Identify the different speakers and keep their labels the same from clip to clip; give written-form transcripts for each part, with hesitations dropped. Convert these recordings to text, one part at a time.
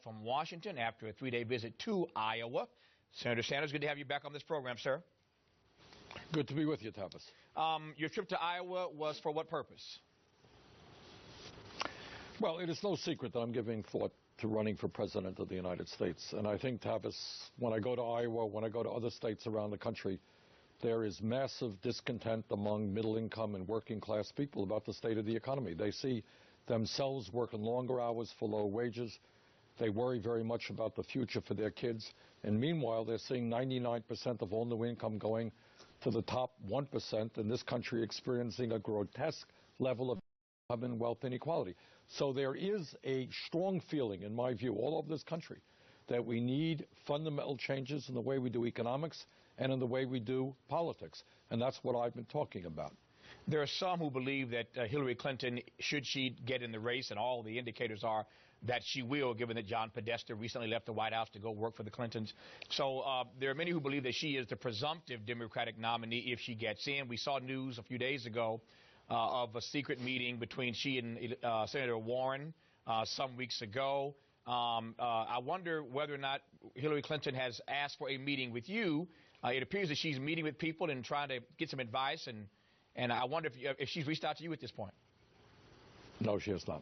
Speaker 1: from Washington after a 3-day visit to Iowa. Senator Sanders, good to have you back on this program, sir.
Speaker 2: Good to be with you, Tavis.
Speaker 1: Your trip to Iowa was for what purpose?
Speaker 2: Well, it is no secret that I'm giving thought to running for president of the United States. And I think, Tavis, when I go to Iowa, when I go to other states around the country, there is massive discontent among middle-income and working-class people about the state of the economy. They see themselves working longer hours for low wages. They worry very much about the future for their kids. And meanwhile, they're seeing 99% of all new income going to the top 1% in this country, experiencing a grotesque level of income and wealth inequality. So there is a strong feeling, in my view, all over this country, that we need fundamental changes in the way we do economics and in the way we do politics. And that's what I've been talking about.
Speaker 1: There are some who believe that Hillary Clinton, should she get in the race, and all the indicators are that she will, given that John Podesta recently left the White House to go work for the Clintons. So there are many who believe that she is the presumptive Democratic nominee if she gets in. We saw news a few days ago of a secret meeting between she and Senator Warren some weeks ago. I wonder whether or not Hillary Clinton has asked for a meeting with you. It appears that she's meeting with people and trying to get some advice, and I wonder if she's reached out to you at this point.
Speaker 2: No, she has not.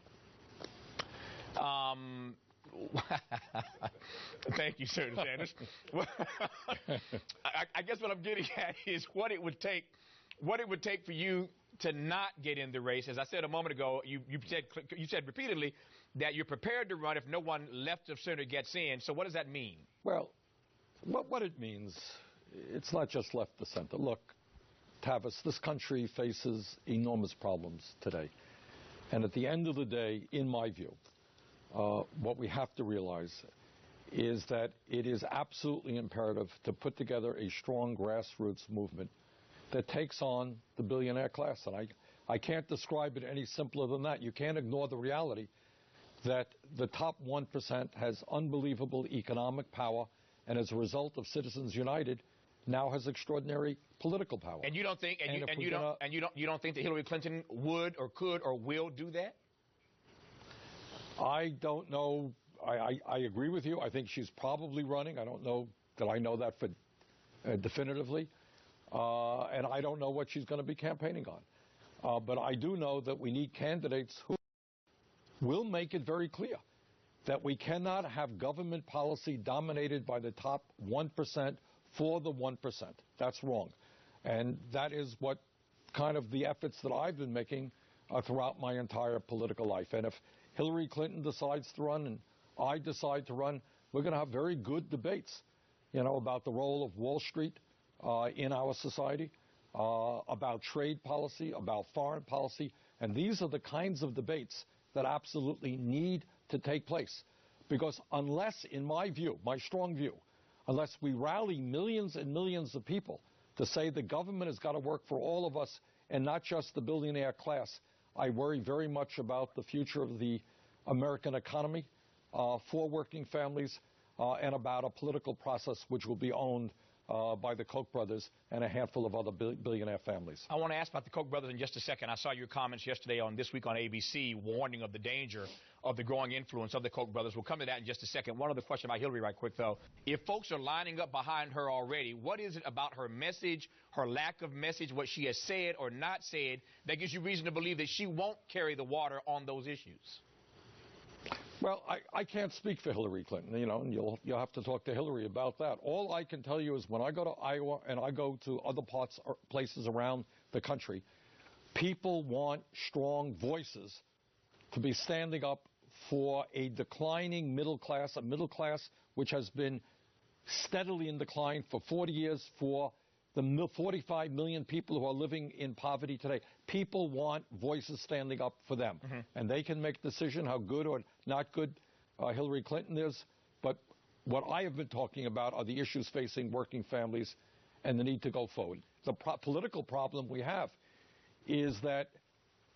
Speaker 1: Thank you, Senator Sanders. I guess what I'm getting at is what it would take for you to not get in the race. As I said a moment ago, you said repeatedly that you're prepared to run if no one left of center gets in. So what does that mean?
Speaker 2: Well, what it means, it's not just left of center. Look, Tavis, this country faces enormous problems today. And at the end of the day, in my view, what we have to realize is that it is absolutely imperative to put together a strong grassroots movement that takes on the billionaire class. And I can't describe it any simpler than that. You can't ignore the reality that the top 1% has unbelievable economic power, and as a result of Citizens United, now has extraordinary political power.
Speaker 1: And you don't think you don't think that Hillary Clinton would or could or will do that?
Speaker 2: I don't know. I agree with you. I think she's probably running. I don't know that I know that for definitively. And I don't know what she's going to be campaigning on. But I do know that we need candidates who will make it very clear that we cannot have government policy dominated by the top 1% for the 1%. That's wrong. And that is what kind of the efforts that I've been making throughout my entire political life. And if Hillary Clinton decides to run and I decide to run, we're going to have very good debates, about the role of Wall Street in our society, about trade policy, about foreign policy. And these are the kinds of debates that absolutely need to take place. Because unless, in my view, my strong view, unless we rally millions and millions of people to say the government has got to work for all of us and not just the billionaire class, I worry very much about the future of the American economy for working families and about a political process which will be owned by the Koch brothers and a handful of other billionaire families.
Speaker 1: I want to ask about the Koch brothers in just a second. I saw your comments yesterday on This Week on ABC warning of the danger of the growing influence of the Koch brothers. We'll come to that in just a second. One other question about Hillary right quick, though. If folks are lining up behind her already, what is it about her message, her lack of message, what she has said or not said, that gives you reason to believe that she won't carry the water on those issues?
Speaker 2: Well, I can't speak for Hillary Clinton, and you'll have to talk to Hillary about that. All I can tell you is when I go to Iowa and I go to other places around the country, people want strong voices to be standing up for a declining middle class, a middle class which has been steadily in decline for 40 years, for the 45 million people who are living in poverty today. People want voices standing up for them. Mm-hmm. And they can make a decision how good or not good Hillary Clinton is. But what I have been talking about are the issues facing working families and the need to go forward. The political problem we have is that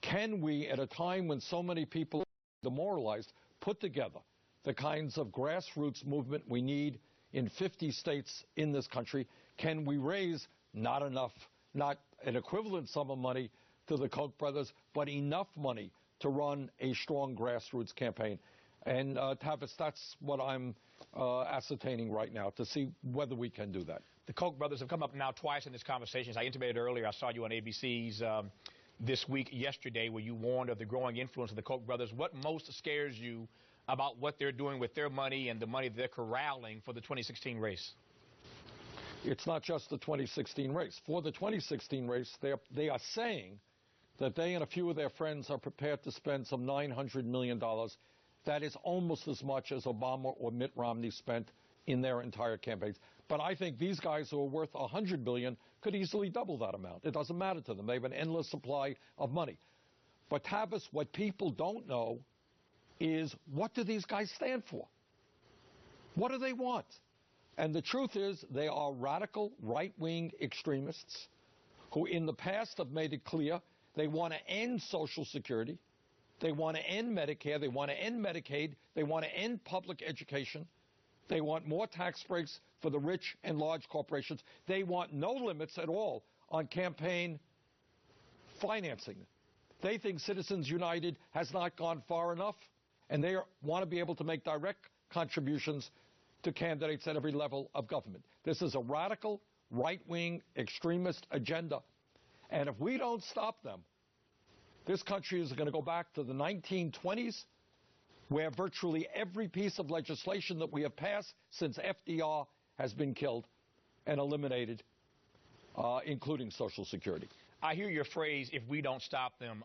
Speaker 2: can we, at a time when so many people are demoralized, put together the kinds of grassroots movement we need in 50 states in this country? Can we raise not enough, not an equivalent sum of money to the Koch brothers, but enough money to run a strong grassroots campaign? And Tavis, that's what I'm ascertaining right now to see whether we can do that.
Speaker 1: The Koch brothers have come up now twice in this conversation. As I intimated earlier, I saw you on ABC's this week, yesterday, where you warned of the growing influence of the Koch brothers. What most scares you about what they're doing with their money and the money that they're corralling for the 2016 race?
Speaker 2: It's not just the 2016 race. For the 2016 race, they are saying that they and a few of their friends are prepared to spend some $900 million. That is almost as much as Obama or Mitt Romney spent in their entire campaigns. But I think these guys who are worth $100 billion could easily double that amount. It doesn't matter to them. They have an endless supply of money. But Tavis, what people don't know is, what do these guys stand for? What do they want? And the truth is, they are radical right-wing extremists who in the past have made it clear they want to end Social Security, they want to end Medicare, they want to end Medicaid, they want to end public education, they want more tax breaks for the rich and large corporations. They want no limits at all on campaign financing. They think Citizens United has not gone far enough, and they want to be able to make direct contributions to candidates at every level of government. This is a radical, right-wing, extremist agenda. And if we don't stop them, this country is going to go back to the 1920s, where virtually every piece of legislation that we have passed since FDR has been killed and eliminated, including Social Security.
Speaker 1: I hear your phrase, if we don't stop them.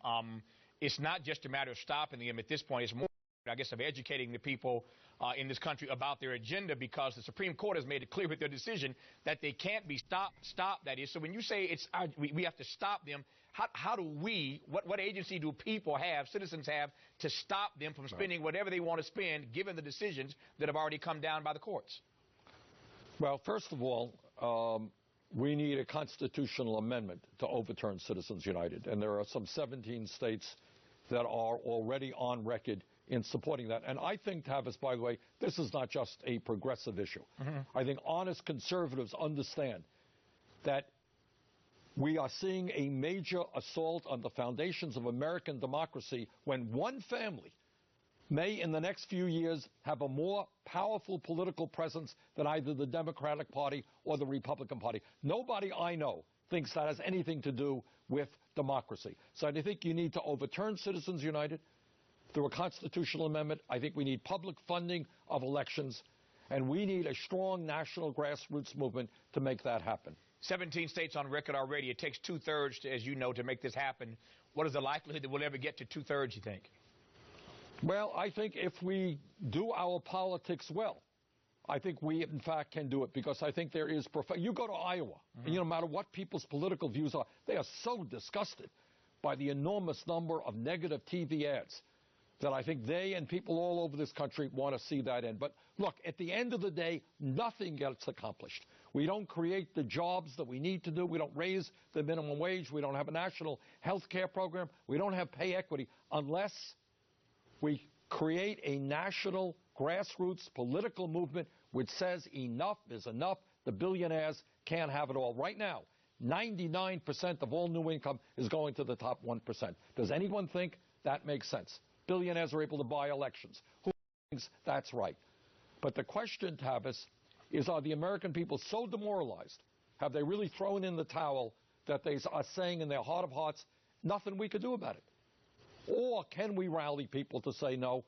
Speaker 1: It's not just a matter of stopping them at this point. It's more, I guess, of educating the people in this country about their agenda, because the Supreme Court has made it clear with their decision that they can't be stopped, that is. So when you say we have to stop them, how do we, what agency do people have, citizens have, to stop them from spending whatever they want to spend, given the decisions that have already come down by the courts?
Speaker 2: Well, first of all, we need a constitutional amendment to overturn Citizens United. And there are some 17 states that are already on record in supporting that. And I think, Tavis, by the way, this is not just a progressive issue. I think honest conservatives understand that we are seeing a major assault on the foundations of American democracy when one family may, in the next few years, have a more powerful political presence than either the Democratic Party or the Republican Party. Nobody I know thinks that has anything to do with democracy. So I think you need to overturn Citizens United through a constitutional amendment. I think we need public funding of elections, and we need a strong national grassroots movement to make that happen.
Speaker 1: 17 states on record already. It takes two-thirds, as you know, to make this happen. What is the likelihood that we'll ever get to two-thirds, you think?
Speaker 2: Well, I think if we do our politics well, I think we, in fact, can do it, because I think there is you go to Iowa, and no matter what people's political views are, they are so disgusted by the enormous number of negative TV ads that I think they and people all over this country want to see that end. But look, at the end of the day, nothing gets accomplished. We don't create the jobs that we need to do. We don't raise the minimum wage. We don't have a national health care program. We don't have pay equity unless we create a national grassroots political movement which says enough is enough. The billionaires can't have it all. Right now, 99% of all new income is going to the top 1%. Does anyone think that makes sense? Billionaires are able to buy elections. Who thinks that's right? But the question, Tavis, is, are the American people so demoralized? Have they really thrown in the towel that they are saying in their heart of hearts, nothing we could do about it? Or can we rally people to say no?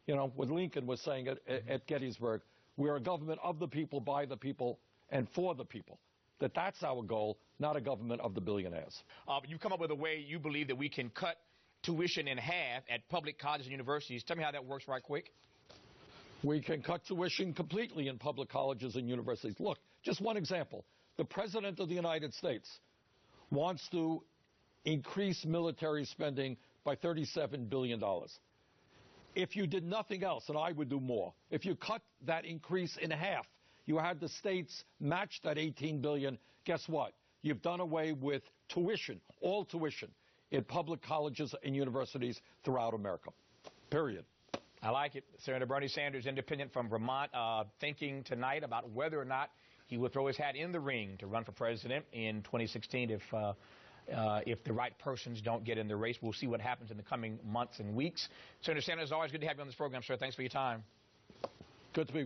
Speaker 2: You know, what Lincoln was saying at Gettysburg, we're a government of the people, by the people, and for the people. That's our goal, not a government of the billionaires.
Speaker 1: You've come up with a way you believe that we can cut tuition in half at public colleges and universities. Tell me how that works right quick.
Speaker 2: We can cut tuition completely in public colleges and universities. Look, just one example. The President of the United States wants to increase military spending by $37 billion. If you did nothing else, and I would do more, if you cut that increase in half, you had the states match that $18 billion, guess what? You've done away with tuition, all tuition, in public colleges and universities throughout America, period.
Speaker 1: I like it. Senator Bernie Sanders, independent from Vermont, thinking tonight about whether or not he will throw his hat in the ring to run for president in 2016 if if the right persons don't get in the race. We'll see what happens in the coming months and weeks. Senator Sanders, always good to have you on this program, sir. Thanks for your time.
Speaker 2: Good to be